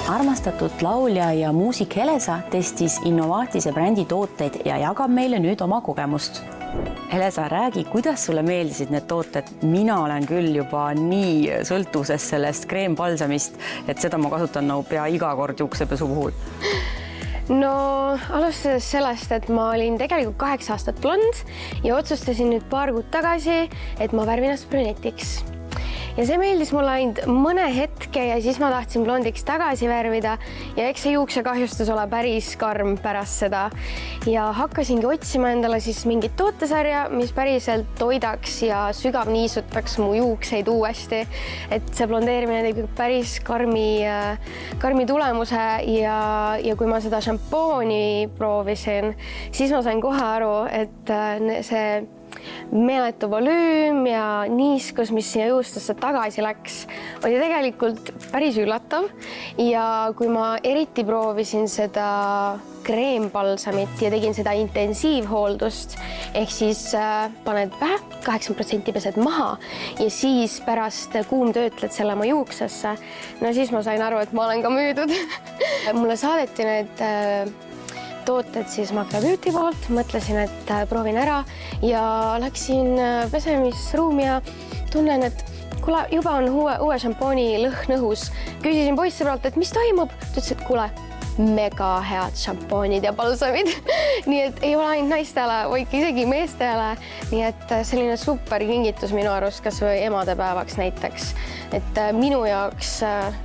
Armastatud laulja ja muusik Helesa testis innovaatise brändi tooteid ja jagab meile nüüd oma kogemust. Helesa, räägi, kuidas sulle meeldisid need tooted? Mina olen küll juba nii sõltuvuses sellest kreempalsamist, et seda ma kasutan pea iga kord juuksepesu puhul. No alustades sellest, et ma olin tegelikult 8 aastat blond ja otsustasin nüüd paar kuud tagasi, et ma värvin ennast brünetiks. Ja see meeldis mulle ainult mõne hetke ja siis ma tahtsin blondiks tagasi värvida ja eks see juuksekahjustus ole päris karm pärast seda. Ja hakkasingi otsima endale siis mingit tootesarja, mis päriselt toidaks ja sügavniisutaks mu juukseid uuesti. Et see blondeerimine tegi päris karmi tulemuse ja kui ma seda šampooni proovisin, siis ma sain kohe aru, et see meeletu volüüm ja niiskus, mis siia juustesse tagasi läks, oli tegelikult päris üllatav. Ja kui ma eriti proovisin seda kreempalsamit ja tegin seda intensiivhooldust, ehk siis paned pähe, 80% pesed maha ja siis pärast kuumtöötled selle oma juuksesse, no siis ma sain aru, et ma olen ka müüdud. Mulle saadeti need tooted siis Magda Beauty poolt, mõtlesin, et proovin ära ja läksin pesemisruumi ja tunnen, et kuule, juba on uue šampooni lõhn õhus. Küsisin poissõbralt, et mis toimub? Ta ütles, et kuule, mega head šampoonid ja palsamid. Nii et ei ole ainult naistele, vaid isegi meestele. Nii et selline super kingitus minu arust, kas või emadepäevaks näiteks. Et minu jaoks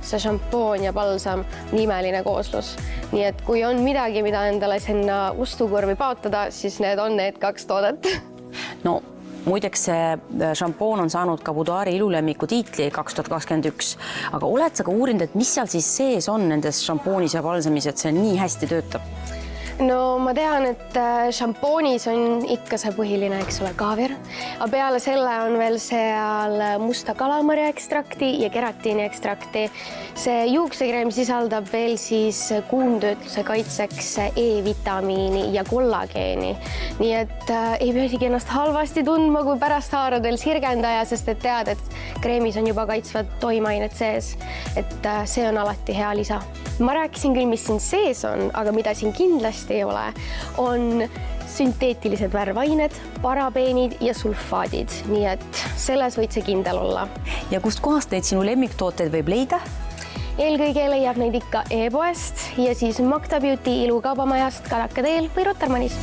see šampoon ja palsam on imeline kooslus. Nii et kui on midagi, mida endale sinna ustukorvi paotada, siis need on need 2 toodet. No, muideks see šampoon on saanud ka Boudoiri ilulemmiku tiitli 2021, aga oled sa ka uurinud, et mis seal siis sees on nendes šampoonis ja palsamis, et see nii hästi töötab? No ma tean, et šampoonis on ikka see põhiline, eks ole, kaaviar, aga peale selle on veel seal musta kalamõrja ekstrakti ja keratiini ekstrakti. See juuksekreem sisaldab veel siis kuumtöötluse kaitseks E-vitamiini ja kollageeni. Nii et ei pea isegi ennast halvasti tundma, kui pärast haaradel sirgendaja, sest et tead, et kreemis on juba kaitsvad toimeained sees. Et see on alati hea lisa. Ma rääkisin küll, mis siin sees on, aga mida siin kindlasti ei ole, on sünteetilised värvained, parabeenid ja sulfaadid. Nii et selles võid see kindel olla. Ja kust kohast neid sinu lemmiktooteid võib leida? Eelkõige leiab neid ikka e-poest ja siis Magda Beauty ilukaubamajast Kadaka teel või Rotermannis.